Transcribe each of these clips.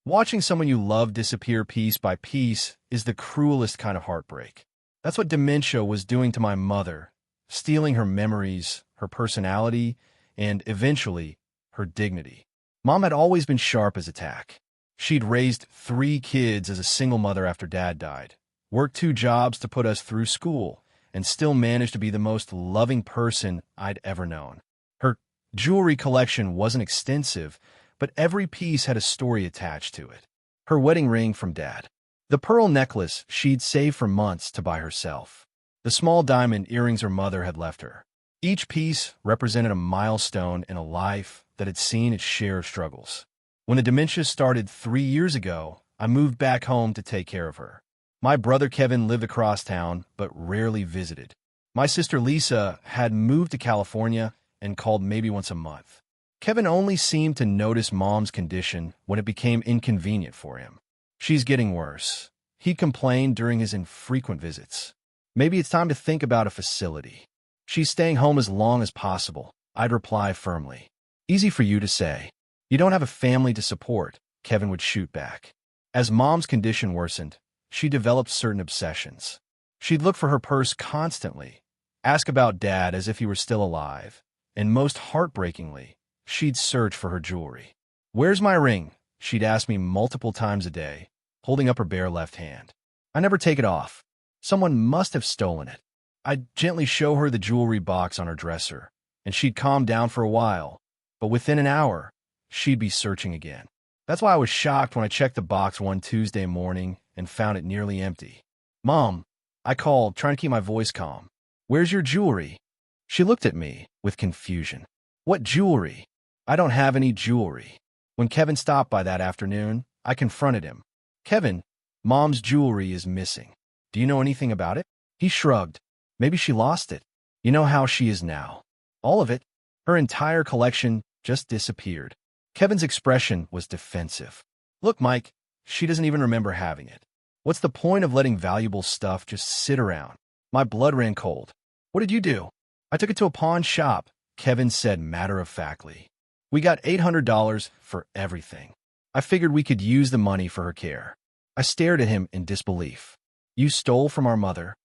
Watching someone you love disappear piece by piece is the cruelest kind of heartbreak. That's what dementia was doing to my mother, stealing her memories, her personality, and eventually, her dignity. Mom had always been sharp as a tack. She'd raised 3 kids as a single mother after Dad died, worked 2 jobs to put us through school, and still managed to be the most loving person I'd ever known. Her jewelry collection wasn't extensive, but every piece had a story attached to it. Her wedding ring from Dad. The pearl necklace she'd saved for months to buy herself. The small diamond earrings her mother had left her. Each piece represented a milestone in a life that had seen its share of struggles. When the dementia started 3 years ago, I moved back home to take care of her. My brother Kevin lived across town, but rarely visited. My sister Lisa had moved to California and called maybe once a month. Kevin only seemed to notice Mom's condition when it became inconvenient for him. "She's getting worse," he complained during his infrequent visits. "Maybe it's time to think about a facility." "She's staying home as long as possible," I'd reply firmly. "Easy for you to say. You don't have a family to support," Kevin would shoot back. As Mom's condition worsened, she developed certain obsessions. She'd look for her purse constantly, ask about Dad as if he were still alive, and most heartbreakingly, she'd search for her jewelry. "Where's my ring?" she'd ask me multiple times a day, holding up her bare left hand. I never take it off. Someone must have stolen it. I'd gently show her the jewelry box on her dresser, and she'd calm down for a while, but within an hour, she'd be searching again. That's why I was shocked when I checked the box one Tuesday morning and found it nearly empty. "Mom," I called, trying to keep my voice calm. "Where's your jewelry?" She looked at me with confusion. "What jewelry? I don't have any jewelry." When Kevin stopped by that afternoon, I confronted him. "Kevin, Mom's jewelry is missing. Do you know anything about it?" He shrugged. "Maybe she lost it. You know how she is now. All of it. Her entire collection just disappeared." Kevin's expression was defensive. "Look, Mike, she doesn't even remember having it. What's the point of letting valuable stuff just sit around?" My blood ran cold. "What did you do?" "I took it to a pawn shop," Kevin said matter-of-factly. "We got $800 for everything. I figured we could use the money for her care." I stared at him in disbelief. "You stole from our mother?"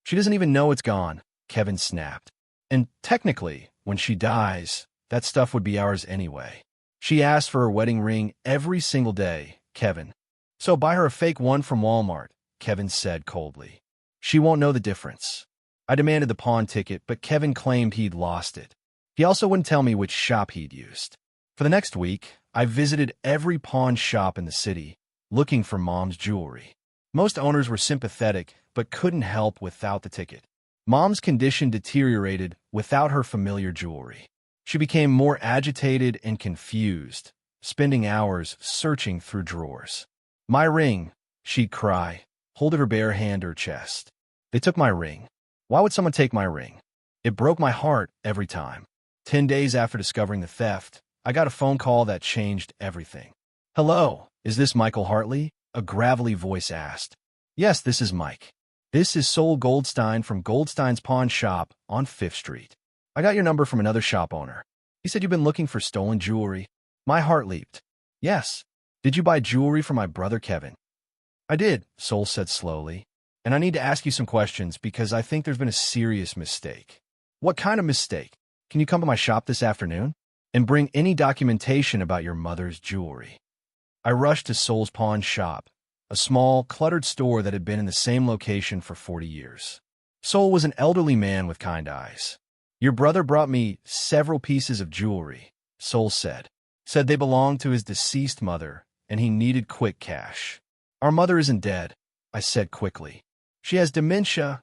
"She doesn't even know it's gone," Kevin snapped. "And technically, when she dies, that stuff would be ours anyway. She asked for her wedding ring every single day, Kevin. So buy her a fake one from Walmart," Kevin said coldly. "She won't know the difference." I demanded the pawn ticket, but Kevin claimed he'd lost it. He also wouldn't tell me which shop he'd used. For the next week, I visited every pawn shop in the city, looking for Mom's jewelry. Most owners were sympathetic, but couldn't help without the ticket. Mom's condition deteriorated without her familiar jewelry. She became more agitated and confused, spending hours searching through drawers. "My ring," she'd cry, holding her bare hand to her chest. "They took my ring. Why would someone take my ring?" It broke my heart every time. 10 days after discovering the theft, I got a phone call that changed everything. "Hello, is this Michael Hartley?" a gravelly voice asked. "Yes, this is Mike. This is Sol Goldstein from Goldstein's Pawn Shop on 5th Street. I got your number from another shop owner. He said you've been looking for stolen jewelry." My heart leaped. "Yes. Did you buy jewelry for my brother Kevin?" "I did," Sol said slowly. "And I need to ask you some questions because I think there's been a serious mistake." "What kind of mistake? Can you come to my shop this afternoon? And bring any documentation about your mother's jewelry." I rushed to Sol's pawn shop, a small, cluttered store that had been in the same location for 40 years. Sol was an elderly man with kind eyes. "Your brother brought me several pieces of jewelry," Sol said. "Said they belonged to his deceased mother, and he needed quick cash." "Our mother isn't dead," I said quickly. "She has dementia,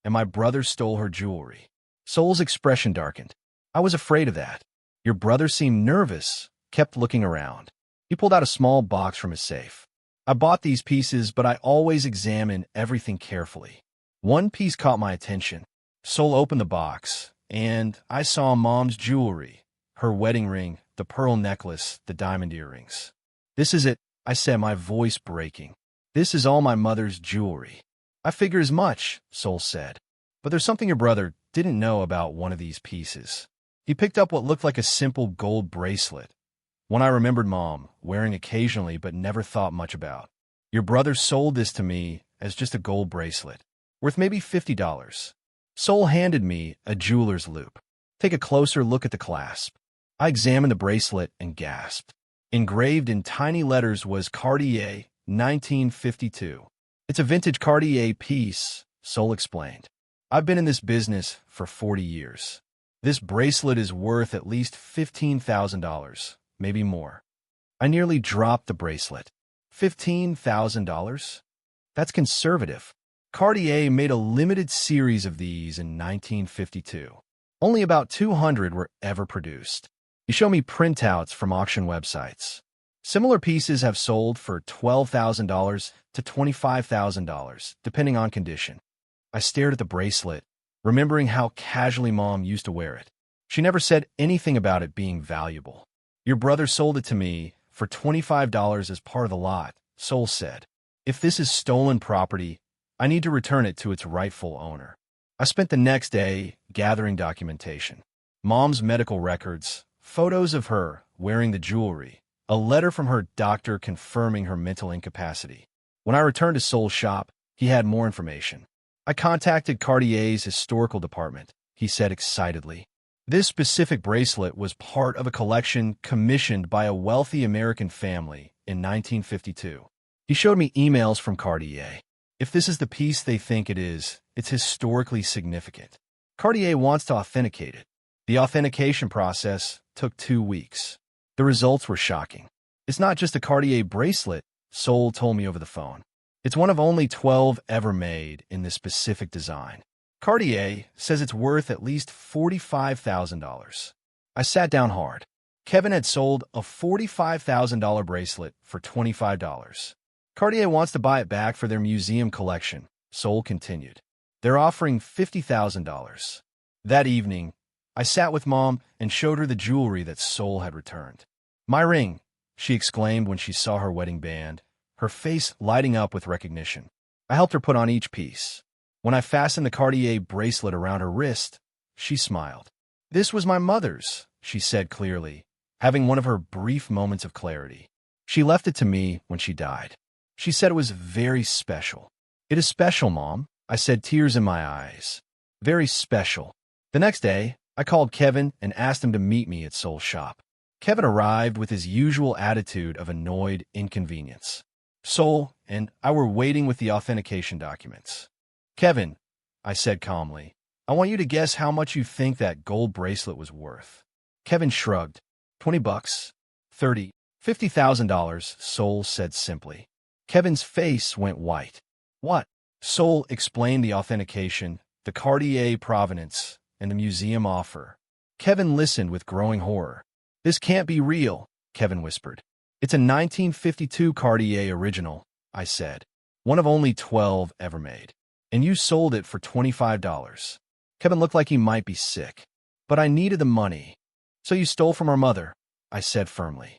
and my brother stole her jewelry." Sol's expression darkened. "I was afraid of that." Your brother seemed nervous, kept looking around. He pulled out a small box from his safe. "I bought these pieces, but I always examine everything carefully." One piece caught my attention. Sol opened the box, and I saw Mom's jewelry, her wedding ring, the pearl necklace, the diamond earrings. "This is it," I said, my voice breaking. "This is all my mother's jewelry." "I figure as much," Sol said. "But there's something your brother didn't know about one of these pieces." He picked up what looked like a simple gold bracelet, One I remembered Mom wearing occasionally but never thought much about. Your brother sold this to me as just a gold bracelet, worth maybe $50. Sol handed me a jeweler's loop. Take a closer look at the clasp. I examined the bracelet and gasped. Engraved in tiny letters was Cartier, 1952. It's a vintage Cartier piece, Sol explained. I've been in this business for 40 years. This bracelet is worth at least $15,000, maybe more. I nearly dropped the bracelet. $15,000? That's conservative. Cartier made a limited series of these in 1952. Only about 200 were ever produced. You show me printouts from auction websites. Similar pieces have sold for $12,000 to $25,000, depending on condition. I stared at the bracelet, remembering how casually Mom used to wear it. She never said anything about it being valuable. Your brother sold it to me for $25 as part of the lot, Sol said. If this is stolen property, I need to return it to its rightful owner. I spent the next day gathering documentation. Mom's medical records, photos of her wearing the jewelry, a letter from her doctor confirming her mental incapacity. When I returned to Sol's shop, he had more information. I contacted Cartier's historical department, he said excitedly. This specific bracelet was part of a collection commissioned by a wealthy American family in 1952. He showed me emails from Cartier. If this is the piece they think it is, it's historically significant. Cartier wants to authenticate it. The authentication process took 2 weeks. The results were shocking. It's not just a Cartier bracelet, Sol told me over the phone. It's one of only 12 ever made in this specific design. Cartier says it's worth at least $45,000. I sat down hard. Kevin had sold a $45,000 bracelet for $25. Cartier wants to buy it back for their museum collection, Sol continued. They're offering $50,000. That evening, I sat with Mom and showed her the jewelry that Sol had returned. My ring, she exclaimed when she saw her wedding band, her face lighting up with recognition. I helped her put on each piece. When I fastened the Cartier bracelet around her wrist, she smiled. This was my mother's, she said clearly, having one of her brief moments of clarity. She left it to me when she died. She said it was very special. It is special, Mom, I said, tears in my eyes. Very special. The next day, I called Kevin and asked him to meet me at Sol's shop. Kevin arrived with his usual attitude of annoyed inconvenience. Sol and I were waiting with the authentication documents. Kevin, I said calmly, I want you to guess how much you think that gold bracelet was worth. Kevin shrugged. $20, 30, $50,000, Sol said simply. Kevin's face went white. What? Sol explained the authentication, the Cartier provenance, and the museum offer. Kevin listened with growing horror. This can't be real, Kevin whispered. It's a 1952 Cartier original, I said. One of only 12 ever made. And you sold it for $25. Kevin looked like he might be sick. But I needed the money. So you stole from our mother, I said firmly.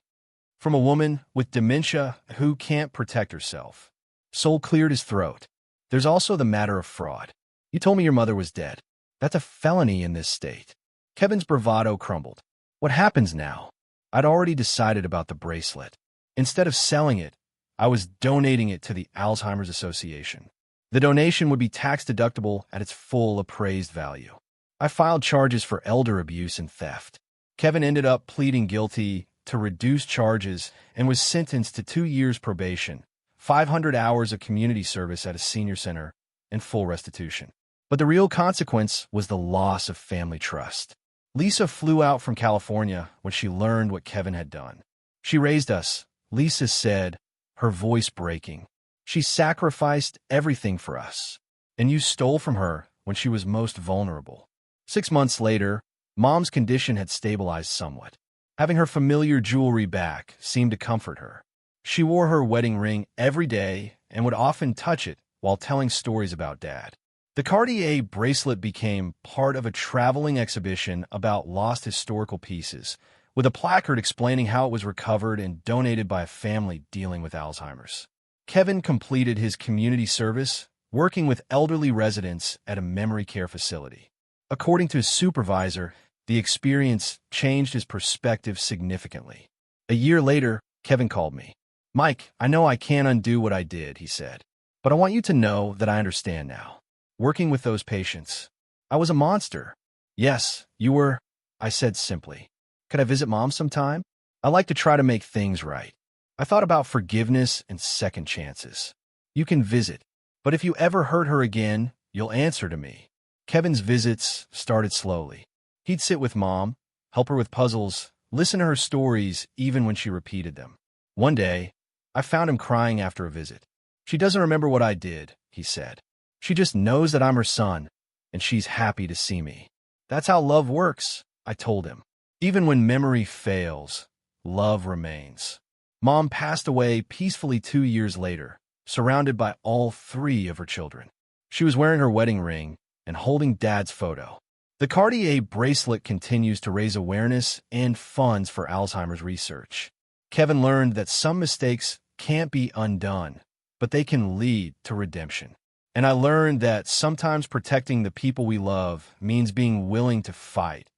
From a woman with dementia who can't protect herself. Sol cleared his throat. There's also the matter of fraud. You told me your mother was dead. That's a felony in this state. Kevin's bravado crumbled. What happens now? I'd already decided about the bracelet. Instead of selling it, I was donating it to the Alzheimer's Association. The donation would be tax-deductible at its full appraised value. I filed charges for elder abuse and theft. Kevin ended up pleading guilty to reduced charges and was sentenced to 2 years probation, 500 hours of community service at a senior center, and full restitution. But the real consequence was the loss of family trust. Lisa flew out from California when she learned what Kevin had done. She raised us, Lisa said, her voice breaking. She sacrificed everything for us. And you stole from her when she was most vulnerable. 6 months later, Mom's condition had stabilized somewhat. Having her familiar jewelry back seemed to comfort her. She wore her wedding ring every day and would often touch it while telling stories about Dad. The Cartier bracelet became part of a traveling exhibition about lost historical pieces, with a placard explaining how it was recovered and donated by a family dealing with Alzheimer's. Kevin completed his community service, working with elderly residents at a memory care facility. According to his supervisor, the experience changed his perspective significantly. A year later, Kevin called me. "Mike, I know I can't undo what I did," he said, "but I want you to know that I understand now. Working with those patients, I was a monster." "Yes, you were," I said simply. "Could I visit Mom sometime? I like to try to make things right." I thought about forgiveness and second chances. "You can visit, but if you ever hurt her again, you'll answer to me." Kevin's visits started slowly. He'd sit with Mom, help her with puzzles, listen to her stories even when she repeated them. One day, I found him crying after a visit. "She doesn't remember what I did," he said. "She just knows that I'm her son, and she's happy to see me." "That's how love works," I told him. "Even when memory fails, love remains." Mom passed away peacefully 2 years later, surrounded by all three of her children. She was wearing her wedding ring and holding Dad's photo. The Cartier bracelet continues to raise awareness and funds for Alzheimer's research. Kevin learned that some mistakes can't be undone, but they can lead to redemption. And I learned that sometimes protecting the people we love means being willing to fight,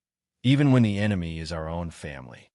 even when the enemy is our own family.